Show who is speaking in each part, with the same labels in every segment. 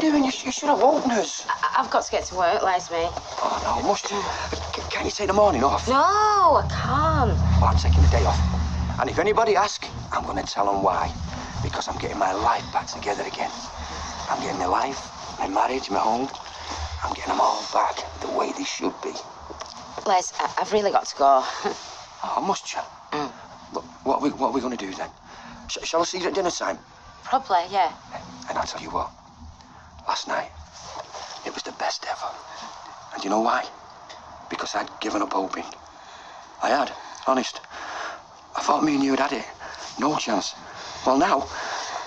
Speaker 1: doing? You should have woken us.
Speaker 2: I've got to get to work, Leslie.
Speaker 1: Oh, no, must you? Can't you take the morning off?
Speaker 2: No, I can't.
Speaker 1: Well, I'm taking the day off. And if anybody asks, I'm going to tell them why. Because I'm getting my life back together again. I'm getting my life, my marriage, my home. I'm getting them all back the way they should be.
Speaker 2: Les, I've really got to go.
Speaker 1: Oh, must you? Look, what are we going to do then? Shall I see you at dinner time?
Speaker 2: Probably, yeah.
Speaker 1: And I'll tell you what. Last night, it was the best ever. And you know why? Because I'd given up hoping. I had, honest. I thought me and you had it. No chance. Well, now,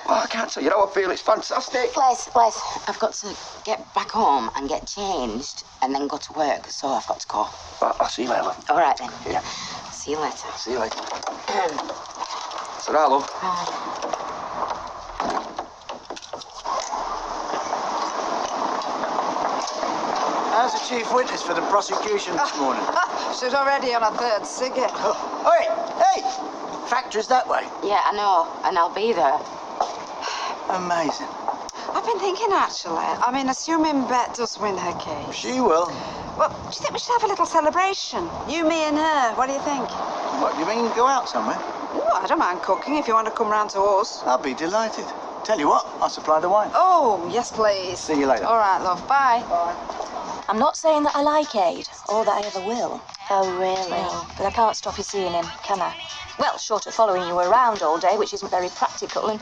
Speaker 1: I can't tell you how I feel. It's fantastic.
Speaker 2: Les, I've got to get back home and get changed and then go to work, so I've got to go.
Speaker 1: I'll see you later.
Speaker 2: All right, then.
Speaker 1: Yeah.
Speaker 2: See you later.
Speaker 1: See you later. Ta-ra, love.
Speaker 2: Bye.
Speaker 3: How's the chief witness for the prosecution this morning?
Speaker 4: She's already on her third ciggy.
Speaker 3: Oh, hey! Factory's that way.
Speaker 2: Yeah, I know, and I'll be there.
Speaker 3: Amazing.
Speaker 4: I've been thinking, actually. I mean, assuming Bet does win her case.
Speaker 3: She will.
Speaker 4: Well, do you think we should have a little celebration? You, me, and her. What do you think?
Speaker 3: What, you mean go out somewhere?
Speaker 4: Oh, I don't mind cooking if you want to come round to us.
Speaker 3: I'll be delighted. Tell you what, I'll supply the wine.
Speaker 4: Oh, yes, please.
Speaker 3: See you later.
Speaker 4: All right, love. Bye.
Speaker 3: Bye.
Speaker 5: I'm not saying that I like Aid, or that I ever will.
Speaker 2: Oh, really?
Speaker 5: No, but I can't stop you seeing him, can I? Well, short of following you around all day, which isn't very practical, and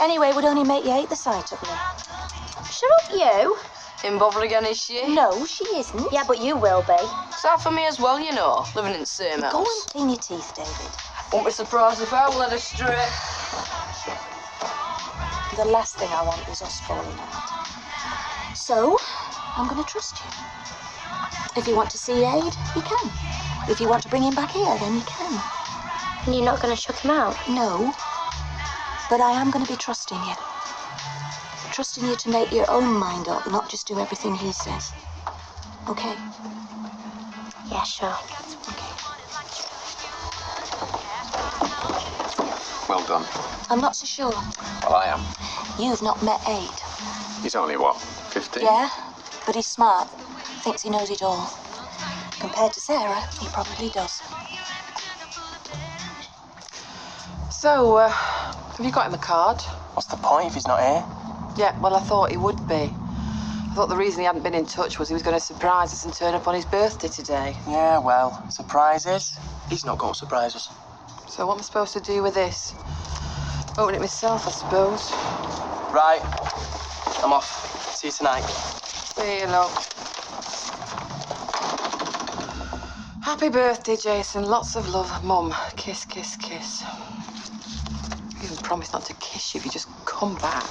Speaker 5: anyway, would only make you hate the sight of me.
Speaker 2: Shut up, you.
Speaker 6: In bother again, is she?
Speaker 5: No, she isn't.
Speaker 2: Yeah, but you will be.
Speaker 6: It's that for me as well, you know, living in the same house.
Speaker 5: Go and clean your teeth, David.
Speaker 6: Won't be surprised if I led her straight.
Speaker 5: The last thing I want is us falling out. So, I'm going to trust you. If you want to see Aid, you can. If you want to bring him back here, then you can.
Speaker 2: And you're not going to chuck him out?
Speaker 5: No, but I am going to be trusting you. Trusting you to make your own mind up, not just do everything he says. Okay?
Speaker 2: Yeah, sure.
Speaker 5: Okay.
Speaker 7: Well done.
Speaker 5: I'm not so sure.
Speaker 7: Well, I am.
Speaker 5: You've not met Aid.
Speaker 7: He's only, what, 15?
Speaker 5: Yeah, but he's smart. Thinks he knows it all. Compared to Sarah, he probably does.
Speaker 6: So, have you got him a card?
Speaker 1: What's the point if he's not here?
Speaker 6: Yeah, well, I thought he would be. I thought the reason he hadn't been in touch was he was going to surprise us and turn up on his birthday today.
Speaker 1: Yeah, well, surprises. He's not going to surprise us.
Speaker 6: So what am I supposed to do with this? Open it myself, I suppose.
Speaker 1: Right. I'm off. See you tonight.
Speaker 6: See you, love. Happy birthday, Jason. Lots of love, Mum. Kiss, kiss, kiss. I even promised not to kiss you if you just come back.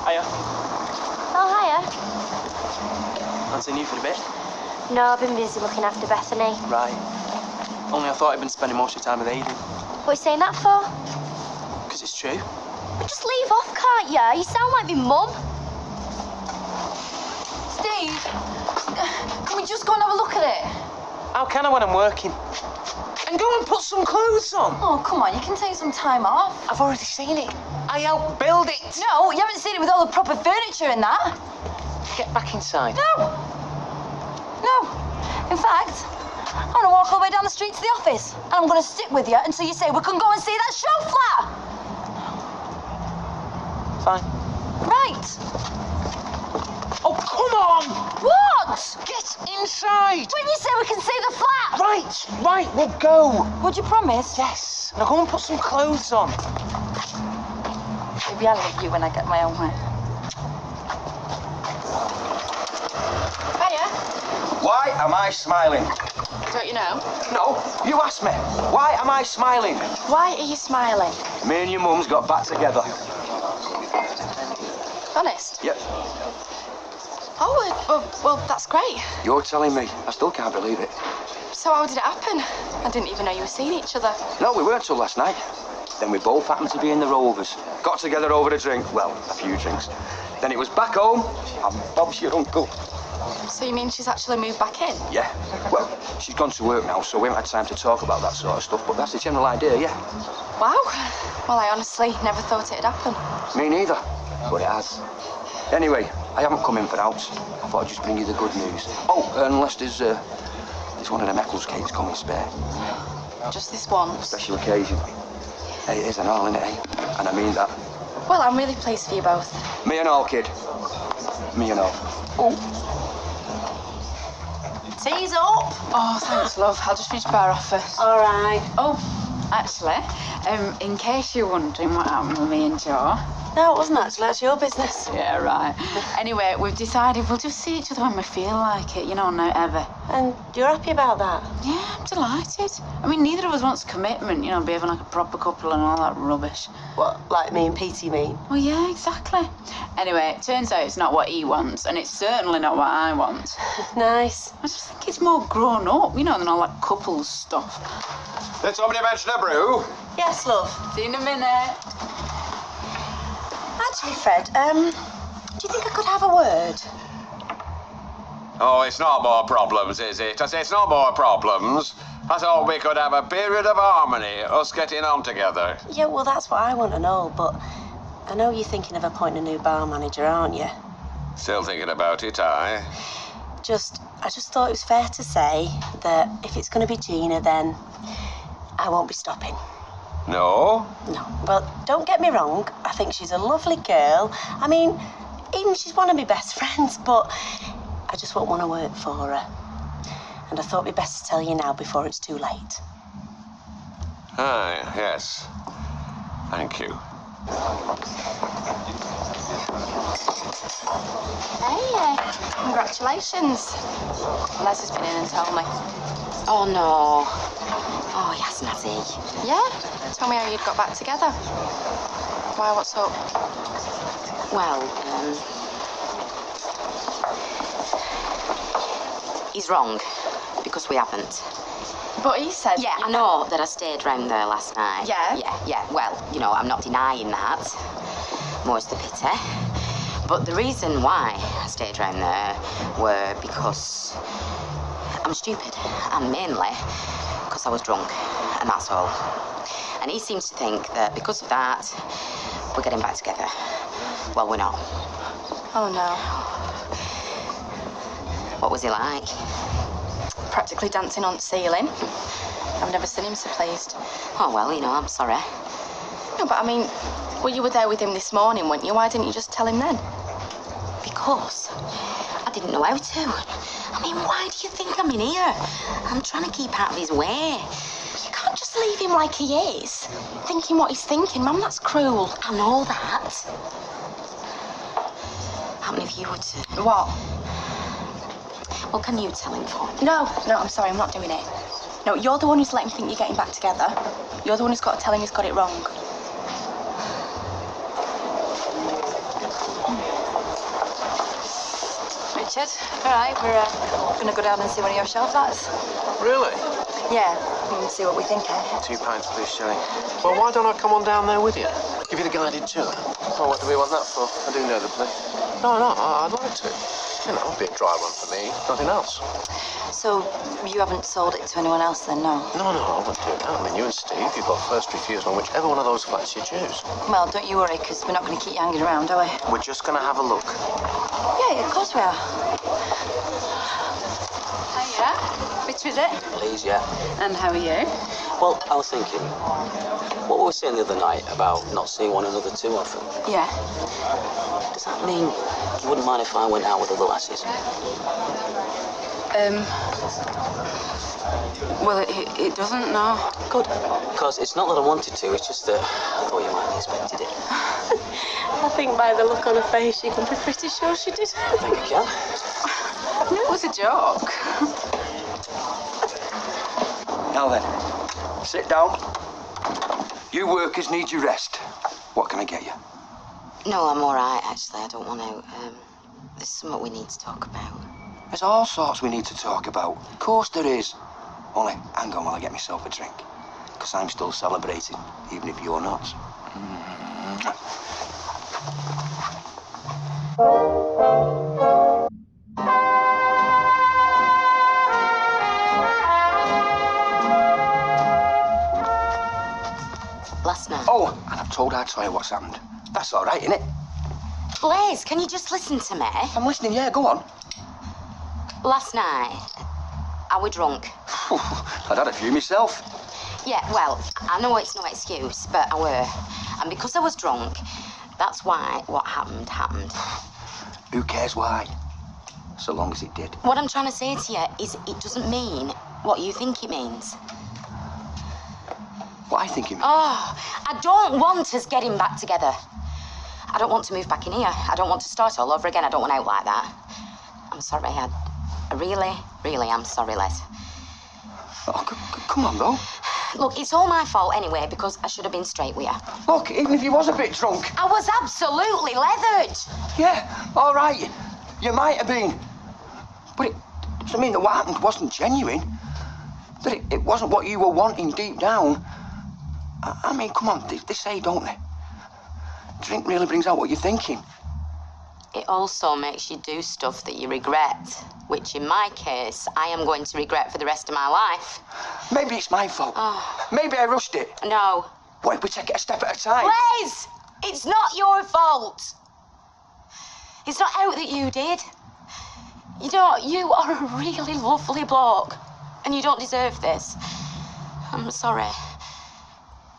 Speaker 1: Hiya.
Speaker 2: Oh, hiya.
Speaker 1: Haven't seen you for a bit.
Speaker 2: No, I've been busy looking after Bethany.
Speaker 1: Right. Only I thought I'd been spending most of your time with Aidan.
Speaker 2: What are you saying that for?
Speaker 1: Because it's true.
Speaker 2: Well, just leave off, can't you? You sound like me mum.
Speaker 6: Steve, can we just go and have a look at it?
Speaker 1: How can I when I'm working? And go and put some clothes on.
Speaker 6: Oh, come on, you can take some time off.
Speaker 1: I've already seen it. I helped build it.
Speaker 6: No, you haven't seen it with all the proper furniture and that.
Speaker 1: Get back inside.
Speaker 6: No. In fact, I'm going to walk all the way down the street to the office. And I'm going to sit with you until you say we can go and see that show flat.
Speaker 1: Fine.
Speaker 6: Right.
Speaker 1: Oh, come on!
Speaker 6: What?
Speaker 1: Get inside!
Speaker 6: When you say we can see the flat.
Speaker 1: Right, we'll go.
Speaker 6: Would you promise?
Speaker 1: Yes. Now go and put some clothes on.
Speaker 6: Maybe I'll leave you when I get my own way. Hiya.
Speaker 1: Why am I smiling?
Speaker 6: Don't you know?
Speaker 1: No, you asked me. Why am I smiling?
Speaker 2: Why are you smiling?
Speaker 1: Me and your mum's got back together.
Speaker 2: Honest?
Speaker 1: Yep.
Speaker 2: Oh, well, that's great.
Speaker 1: You're telling me. I still can't believe it.
Speaker 2: So how did it happen? I didn't even know you were seeing each other.
Speaker 1: No, we weren't till last night. Then we both happened to be in the Rovers. Got together over a drink. Well, a few drinks. Then it was back home, and Bob's your uncle.
Speaker 2: So you mean she's actually moved back in?
Speaker 1: Yeah. Well, she's gone to work now, so we haven't had time to talk about that sort of stuff, but that's the general idea, yeah.
Speaker 2: Wow. Well, I honestly never thought it'd happen.
Speaker 1: Me neither. but it has. Anyway, I haven't come in for outs. I thought I'd just bring you the good news. Oh, unless there's one of them Eccles cakes coming spare.
Speaker 6: Just this once.
Speaker 1: Special occasion. Hey, it is and all, innit, eh? And I mean that.
Speaker 6: Well, I'm really pleased for you both.
Speaker 1: Me and all, kid. Me and all. Oh.
Speaker 5: Tea's up.
Speaker 6: Oh, thanks, love. I'll just finish bar off first.
Speaker 5: All right.
Speaker 4: Oh, actually, in case you're wondering what happened with me and Joe.
Speaker 5: No, it wasn't actually. That's your business.
Speaker 4: Yeah, right. Anyway, we've decided we'll just see each other when we feel like it, not ever.
Speaker 5: And you're happy about that?
Speaker 4: Yeah, I'm delighted. I mean, neither of us wants commitment, behaving like a proper couple and all that rubbish.
Speaker 5: What, like me and Petey mean?
Speaker 4: Well, yeah, exactly. Anyway, it turns out it's not what he wants, and it's certainly not what I want.
Speaker 5: Nice.
Speaker 4: I just think it's more grown up, than all that couples stuff.
Speaker 7: Did somebody mention a brew?
Speaker 5: Yes, love.
Speaker 4: See you in a minute.
Speaker 5: Actually, Fred, do you think I could have a word?
Speaker 7: Oh, it's no more problems, is it? I say it's no more problems. I thought we could have a period of harmony, us getting on together.
Speaker 5: Yeah, well, that's what I want to know, but I know you're thinking of appointing a new bar manager, aren't you?
Speaker 7: Still thinking about it, aye?
Speaker 5: I just thought it was fair to say that if it's going to be Gina, then I won't be stopping.
Speaker 7: No?
Speaker 5: No. Well, don't get me wrong. I think she's a lovely girl. I mean, even she's one of my best friends, but I just won't want to work for her. And I thought it'd be best to tell you now before it's too late.
Speaker 7: Aye, yes. Thank you.
Speaker 8: Hey, congratulations. Les has been in and told me.
Speaker 2: Oh, no. Oh, he hasn't, has he?
Speaker 8: Yeah, told me how you'd got back together. Why, what's up?
Speaker 2: Well, he's wrong, because we haven't.
Speaker 8: But he said...
Speaker 2: Yeah, I know that I stayed round there last night.
Speaker 8: Yeah?
Speaker 2: Yeah. Well, I'm not denying that. More's the pity. But the reason why I stayed round there were because I'm stupid, and mainly because I was drunk, and that's all. And he seems to think that because of that, we're getting back together. Well, we're not.
Speaker 8: Oh, no.
Speaker 2: What was he like?
Speaker 8: Practically dancing on the ceiling. I've never seen him so pleased.
Speaker 2: Oh, well, I'm sorry.
Speaker 8: No, but I mean, well, you were there with him this morning, weren't you? Why didn't you just tell him then?
Speaker 2: Because I didn't know how to. I mean, why do you think I'm in here? I'm trying to keep out of his way.
Speaker 8: You can't just leave him like he is, thinking what he's thinking. Mum, that's cruel.
Speaker 2: I know that. How many of you would...
Speaker 8: What?
Speaker 2: Well, can you tell him for me?
Speaker 8: No, I'm sorry, I'm not doing it. No, you're the one who's letting him think you're getting back together. You're the one who's got to tell him he's got it wrong. Richard, all right, we're going to go down and see one of your shelf lads.
Speaker 7: Really?
Speaker 8: Yeah, and see what we think, eh?
Speaker 7: 2 pints, please, Shelley. Well, why don't I come on down there with you? Give you the guided tour. Oh, what do we want that for? I do know the place. No, I'd like to. It'd be a dry one for me, nothing else.
Speaker 8: So, you haven't sold it to anyone else then, no?
Speaker 7: No, I wouldn't do that. I mean, you and Steve, you've got first refusal on whichever one of those flats you choose.
Speaker 8: Well, don't you worry, because we're not going to keep you hanging around, are we?
Speaker 7: We're just going to have a look.
Speaker 8: Yeah, of course we are.
Speaker 4: Hiya. Which was it?
Speaker 9: Please, yeah.
Speaker 4: And how are you?
Speaker 9: Well, I was thinking, what we were saying the other night about not seeing one another too often,
Speaker 4: Yeah.
Speaker 9: does that mean you wouldn't mind if I went out with other lasses?
Speaker 4: Well, it doesn't, no.
Speaker 9: Good. Because it's not that I wanted to, it's just that I thought you might have expected it.
Speaker 5: I think by the look on her face, you can be pretty sure she did.
Speaker 9: I think I can.
Speaker 4: I knew it was a joke.
Speaker 1: Now then, sit down. You workers need your rest. What can I get you?
Speaker 2: No, I'm all right, actually. I don't want to. There's something we need to talk about.
Speaker 1: There's all sorts we need to talk about. Of course there is. Only, hang on while I get myself a drink. Because I'm still celebrating, even if you're not.
Speaker 2: Last night.
Speaker 1: Oh, and I've told our Toya what's happened. That's all right, innit?
Speaker 2: Les, can you just listen to me?
Speaker 1: I'm listening, yeah, go on.
Speaker 2: Last night, I was drunk.
Speaker 1: I'd had a few myself.
Speaker 2: Yeah, well, I know it's no excuse, but I were. And because I was drunk, that's why what happened.
Speaker 1: Who cares why? So long as it did.
Speaker 2: What I'm trying to say to you is it doesn't mean what you think it means.
Speaker 1: What I think it means.
Speaker 2: Oh, I don't want us getting back together. I don't want to move back in here. I don't want to start all over again. I don't want out like that. I'm sorry. I really am sorry, Les.
Speaker 1: Oh, come on, though.
Speaker 2: Look, it's all my fault anyway because I should have been straight with you.
Speaker 1: Look, even if you was a bit drunk.
Speaker 2: I was absolutely leathered.
Speaker 1: Yeah, all right. You might have been. But it doesn't mean that what happened wasn't genuine. That it wasn't what you were wanting deep down. I mean, come on, they say, don't they? Drink really brings out what you're thinking.
Speaker 2: It also makes you do stuff that you regret, which in my case, I am going to regret for the rest of my life.
Speaker 1: Maybe it's my fault.
Speaker 2: Oh.
Speaker 1: Maybe I rushed it.
Speaker 2: No.
Speaker 1: What if we take it a step at a time?
Speaker 2: Liz! It's not your fault. It's not out that you did. You know, you are a really lovely bloke, and you don't deserve this. I'm sorry.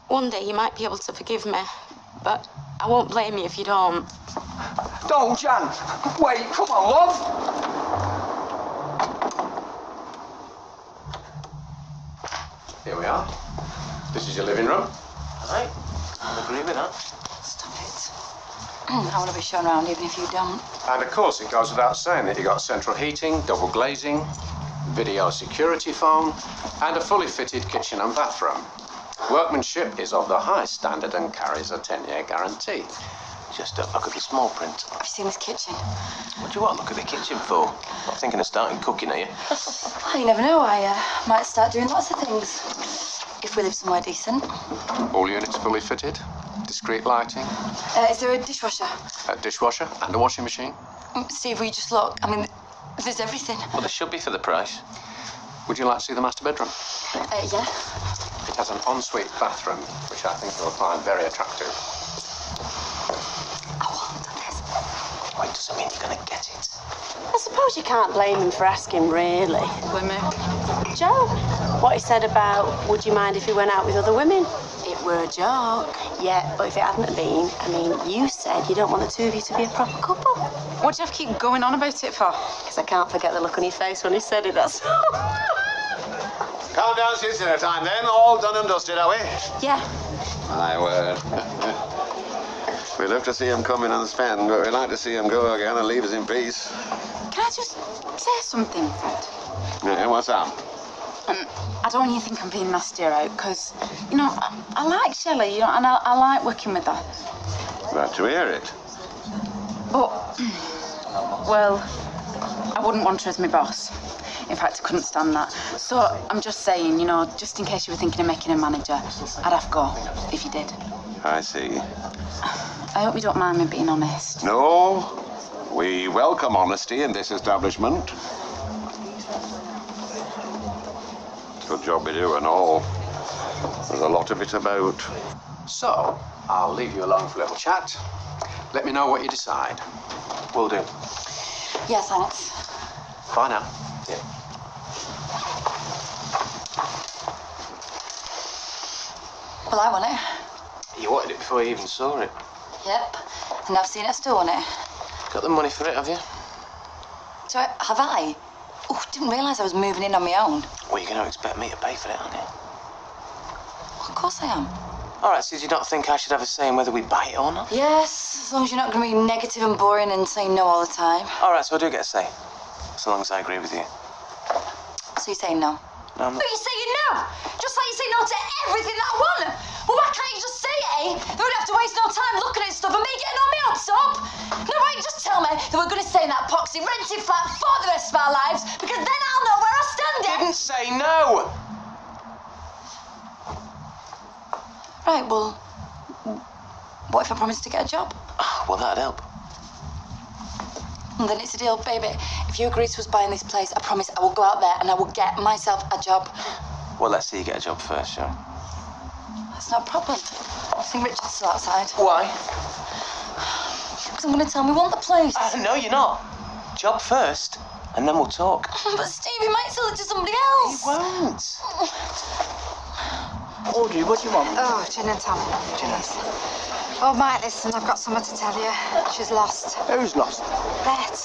Speaker 2: One day you might be able to forgive me, but I won't blame you if you don't.
Speaker 1: Don't, Jan. Wait, come on, love.
Speaker 7: Here we are. This is your living room.
Speaker 3: All right. I agree with that.
Speaker 8: Stop it. I want to be shown around even if you don't.
Speaker 7: And of course, it goes without saying that you got central heating, double glazing, video security phone, and a fully fitted kitchen and bathroom. Workmanship is of the highest standard and carries a 10-year guarantee.
Speaker 3: Just don't look at the small print.
Speaker 8: Have you seen this kitchen?
Speaker 3: What do you want to look at the kitchen for? Not thinking of starting cooking, are you?
Speaker 8: Well, you never know. I might start doing lots of things. If we live somewhere decent.
Speaker 7: All units fully fitted, discreet lighting,
Speaker 8: Is there a dishwasher?
Speaker 7: a dishwasher and a washing machine.
Speaker 8: Steve, will you just look? I mean, there's everything.
Speaker 3: Well, there should be for the price.
Speaker 7: Would you like to see the master bedroom?
Speaker 8: Yeah.
Speaker 7: It has an ensuite bathroom, which I think you'll find very attractive.
Speaker 8: I want this.
Speaker 3: Well, it doesn't mean you're going to get it.
Speaker 5: I suppose you can't blame him for asking, really.
Speaker 4: Women.
Speaker 5: Joe, what he said about, would you mind if he went out with other women?
Speaker 4: It were a joke.
Speaker 5: Yeah, but if it hadn't been, I mean, you said you don't want the two of you to be a proper couple.
Speaker 4: What do you have to keep going on about it for?
Speaker 5: Because I can't forget the look on your face when he said it, that's all.
Speaker 10: Calm down, it's dinner time then. All done and dusted, are we?
Speaker 5: Yeah.
Speaker 10: My word. We love to see him come in and spend, but we like to see him go again and leave us in peace.
Speaker 4: Can I just say something, Fred?
Speaker 10: Yeah, what's up?
Speaker 4: I don't want you to think I'm being nasty out, because, you know, I like Shelley, you know, and I like working with her.
Speaker 10: Glad to hear it.
Speaker 4: But, well, I wouldn't want her as my boss. In fact, I couldn't stand that. So I'm just saying, you know, just in case you were thinking of making a manager, I'd have to go if you did.
Speaker 10: I see.
Speaker 4: I hope you don't mind me being honest.
Speaker 10: No, we welcome honesty in this establishment. Good job we do and all. There's a lot of it about.
Speaker 7: So, I'll leave you alone for a little chat. Let me know what you decide.
Speaker 3: Will do.
Speaker 8: Yeah, thanks.
Speaker 3: Bye now.
Speaker 7: Yeah.
Speaker 8: Well, I want it.
Speaker 3: You wanted it before you even saw it.
Speaker 8: Yep. And I've seen it, I still want it.
Speaker 3: Got the money for it, have you?
Speaker 8: So, have I? Oh, didn't realise I was moving in on my own.
Speaker 3: Well, you're going to expect me to pay for it, aren't you?
Speaker 8: Well, of course I am.
Speaker 3: All right, so do you not think I should have a say in whether we buy it or not?
Speaker 8: Yes, as long as you're not going to be negative and boring and say no all the time.
Speaker 3: All right, so I do get a say. So long as I agree with you.
Speaker 8: So you're saying no?
Speaker 3: No, I'm not.
Speaker 8: But you're saying no! Just like you say no to everything that I want! Well, why can't you just say it, eh? They wouldn't have to waste no time looking at stuff and me getting all my hopes up! No, right, just tell me that we're going to stay in that poxy rented flat for the rest of our lives, because then I'll know where I stand in!
Speaker 3: Didn't say no!
Speaker 8: Right, well, what if I promise to get a job?
Speaker 3: Well, that'd help.
Speaker 8: And then it's a deal, baby. If you agree to us buying this place, I promise I will go out there and I will get myself a job.
Speaker 3: Well, let's see you get a job first, shall we?
Speaker 8: That's no problem. I think Richard's still outside.
Speaker 3: Why?
Speaker 8: because I'm going to tell me we want the place.
Speaker 3: No, you're not. Job first, and then we'll talk.
Speaker 8: But Stevie might sell it to somebody
Speaker 3: He
Speaker 8: else.
Speaker 3: won't.
Speaker 11: Audrey, what do you want?
Speaker 6: Oh, gin and tonic, please. Oh, Mike, listen, I've got something to tell you. She's lost.
Speaker 11: Who's lost?
Speaker 6: Bet.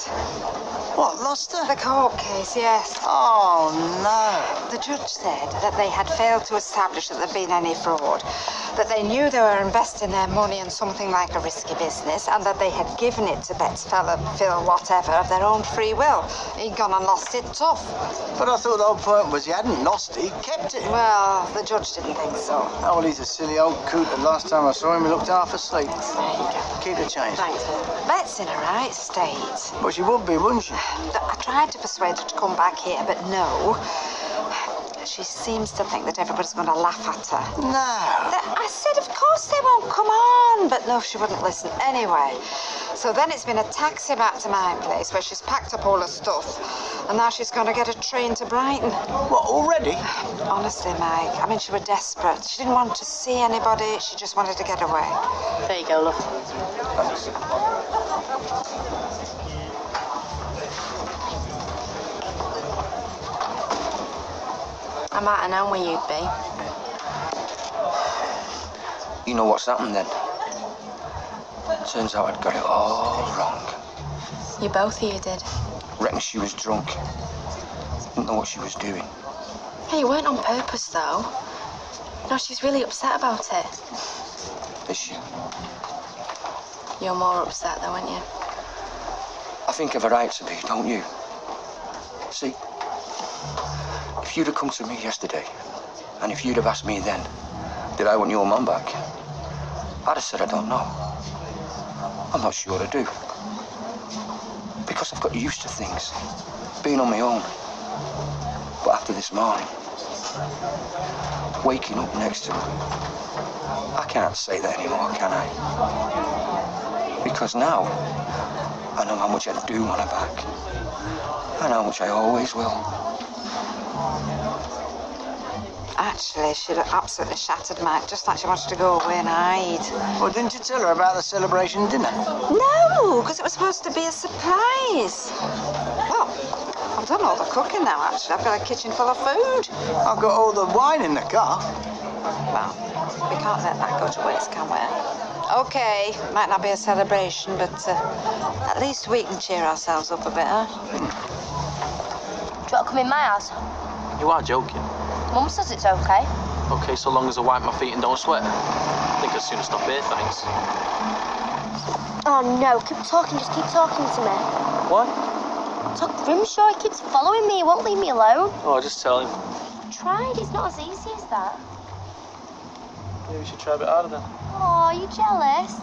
Speaker 11: What, lost her?
Speaker 6: The court case, yes.
Speaker 11: Oh, no.
Speaker 6: The judge said that they had failed to establish that there'd been any fraud, that they knew they were investing their money in something like a risky business, and that they had given it to Bet's fella, Phil, whatever, of their own free will. He'd gone and lost it tough.
Speaker 11: But I thought the whole point was he hadn't lost it, he kept it.
Speaker 6: Well, the judge didn't think so.
Speaker 11: Oh, well, he's a silly old coot. The last time I saw him, he looked half asleep. Keep the change.
Speaker 6: Thanks. Bet's in a right state.
Speaker 11: Well, she would be, wouldn't she?
Speaker 6: I tried to persuade her to come back here, but no. She seems to think that everybody's going to laugh at her.
Speaker 11: No.
Speaker 6: I said, of course they won't, come on. But no, she wouldn't listen anyway. So then it's been a taxi back to my place where she's packed up all her stuff. And now she's going to get a train to Brighton.
Speaker 11: What, already?
Speaker 6: Honestly, Mike, I mean, she was desperate. She didn't want to see anybody. She just wanted to get away.
Speaker 5: There you go, love.
Speaker 1: Thanks.
Speaker 5: I might have known where you'd be.
Speaker 1: You know what's happened then? Turns out I'd got it all wrong.
Speaker 5: You both of you did.
Speaker 1: Reckon she was drunk. Didn't know what she was doing.
Speaker 5: Hey, you weren't on purpose, though. No, she's really upset about it.
Speaker 1: Is she?
Speaker 5: You're more upset, though, aren't you?
Speaker 1: I think I've a right to be, don't you? See, if you'd have come to me yesterday, and if you'd have asked me then, did I want your mum back? I'd have said I don't know. I'm not sure I do. Because I've got used to things, being on my own. But after this morning, waking up next to her, I can't say that anymore, can I? Because now, I know how much I do want her back, and how much I always will.
Speaker 6: Actually, she looked absolutely shattered, Mike, just like she wanted to go away and hide.
Speaker 11: Well, didn't you tell her about the celebration dinner?
Speaker 6: No, because it was supposed to be a surprise. Well, I've done all the cooking now, actually. I've got a kitchen full of food.
Speaker 11: I've got all the wine in the car.
Speaker 6: Well, we can't let that go to waste, can we? OK, might not be a celebration, but at least we can cheer ourselves up a bit, huh?
Speaker 8: Do you want to come in my house?
Speaker 3: You are joking.
Speaker 8: Mum says it's okay.
Speaker 3: Okay, so long as I wipe my feet and don't sweat. I think I'd sooner stop here, thanks.
Speaker 12: Oh no, keep talking, just keep talking to me.
Speaker 3: What?
Speaker 12: Talk Grimshaw, he keeps following me, he won't leave me alone.
Speaker 3: Oh, just tell him.
Speaker 12: Tried, it's not as easy as that.
Speaker 3: Maybe we should try a bit harder then.
Speaker 12: Oh, you jealous?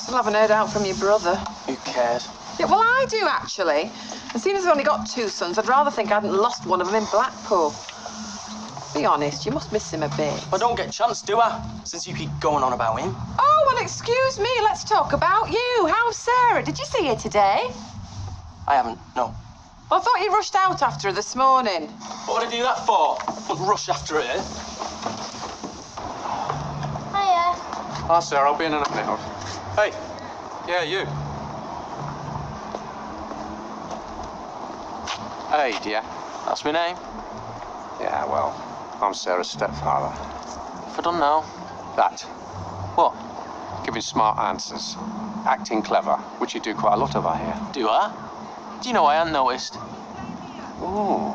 Speaker 6: Still haven't heard out from your brother.
Speaker 3: Who cares?
Speaker 6: Yeah, well, I do, actually. And seeing as I've only got 2 sons, I'd rather think I hadn't lost one of them in Blackpool. Be honest, you must miss him a bit.
Speaker 13: I don't get a chance, do I? Since you keep going on about him.
Speaker 4: Oh, well, excuse me. Let's talk about you. How's Sarah? Did you see her today?
Speaker 13: I haven't, no.
Speaker 4: Well, I thought you rushed out after her this morning.
Speaker 13: What would I do that for? Wouldn't rush after her.
Speaker 12: Hiya.
Speaker 7: Hi, Sarah. I'll be in a minute. Hey. Yeah, you. Hey, dear.
Speaker 3: That's my name.
Speaker 7: Yeah, well, I'm Sarah's stepfather.
Speaker 3: If I don't know.
Speaker 7: That.
Speaker 3: What?
Speaker 7: Giving smart answers. Acting clever, which you do quite a lot of, I hear.
Speaker 3: Do I? Do you know I hadn't noticed?
Speaker 7: Ooh.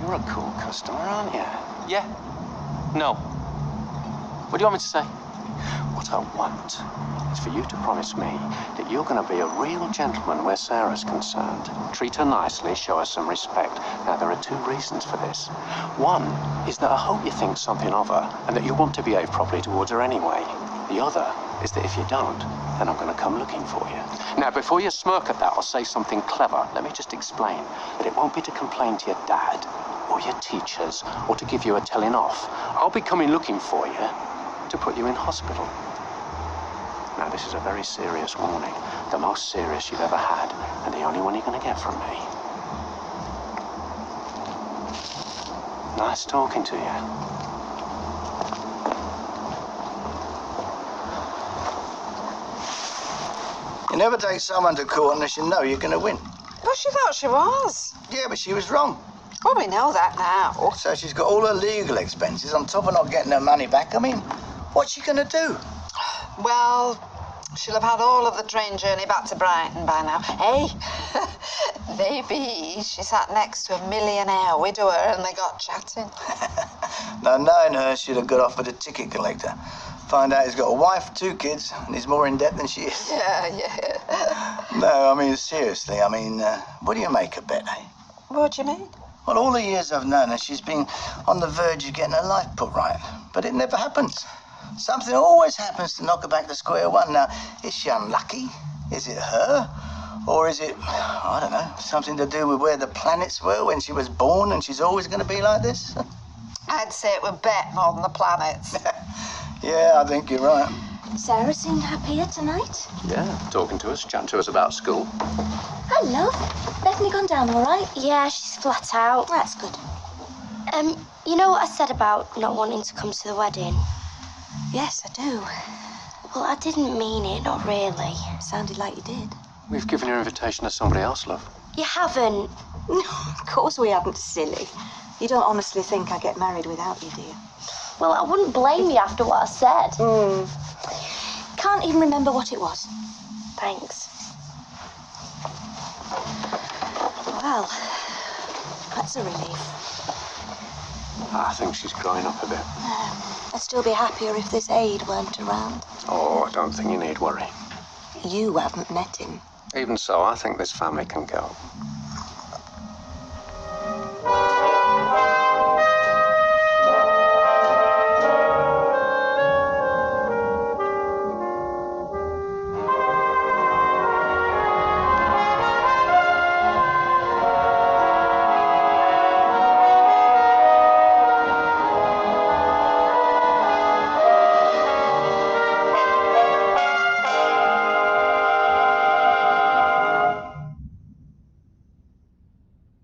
Speaker 7: You're a cool customer, aren't you?
Speaker 3: Yeah. No. What do you want me to say?
Speaker 7: What I want is for you to promise me that you're going to be a real gentleman where Sarah's concerned. Treat her nicely, show her some respect. Now, there are 2 reasons for this. One is that I hope you think something of her and that you want to behave properly towards her anyway. The other is that if you don't, then I'm going to come looking for you. Now, before you smirk at that or say something clever, let me just explain that it won't be to complain to your dad or your teachers or to give you a telling off. I'll be coming looking for you to put you in hospital. Now, this is a very serious warning. The most serious you've ever had, and the only one you're going to get from me. Nice talking to you.
Speaker 11: You never take someone to court unless you know you're going to win.
Speaker 6: Well, she thought she was.
Speaker 11: Yeah, but she was wrong.
Speaker 6: Well, we know that now.
Speaker 11: So she's got all her legal expenses on top of not getting her money back. I mean, what's she going to do?
Speaker 6: Well, she'll have had all of the train journey back to Brighton by now. Hey, maybe she sat next to a millionaire widower and they got chatting.
Speaker 11: Now, knowing her, she'd have got off with a ticket collector. Find out he's got a wife, 2 kids, and he's more in debt than she is.
Speaker 6: Yeah.
Speaker 11: No, I mean, seriously, what do you make of Bet, eh?
Speaker 6: What do you mean?
Speaker 11: Well, all the years I've known her, she's been on the verge of getting her life put right. But it never happens. Something always happens to knock her back to square one. Now, is she unlucky? Is it her? Or is it, I don't know, something to do with where the planets were when she was born and she's always going to be like this?
Speaker 6: I'd say it were Bet more than the planets.
Speaker 11: Yeah, I think you're right.
Speaker 12: Sarah seemed happier tonight.
Speaker 7: Yeah, talking to us, chatting to us about school.
Speaker 12: Hello. Bethany gone down all right? Yeah, she's flat out. That's good. You know what I said about not wanting to come to the wedding?
Speaker 5: Yes, I do.
Speaker 12: Well, I didn't mean it, not really.
Speaker 5: Sounded like you did.
Speaker 7: We've given your invitation to somebody else, love.
Speaker 12: You haven't.
Speaker 5: Of course we haven't, silly. You don't honestly think I get married without you, do you?
Speaker 12: Well, I wouldn't blame you after what I said.
Speaker 5: Can't even remember what it was.
Speaker 12: Thanks.
Speaker 5: Well, that's a relief.
Speaker 7: I think she's growing up a bit.
Speaker 5: I'd still be happier if this Aid weren't around.
Speaker 7: Oh, I don't think you need worry.
Speaker 5: You haven't met him.
Speaker 7: Even so, I think this family can go.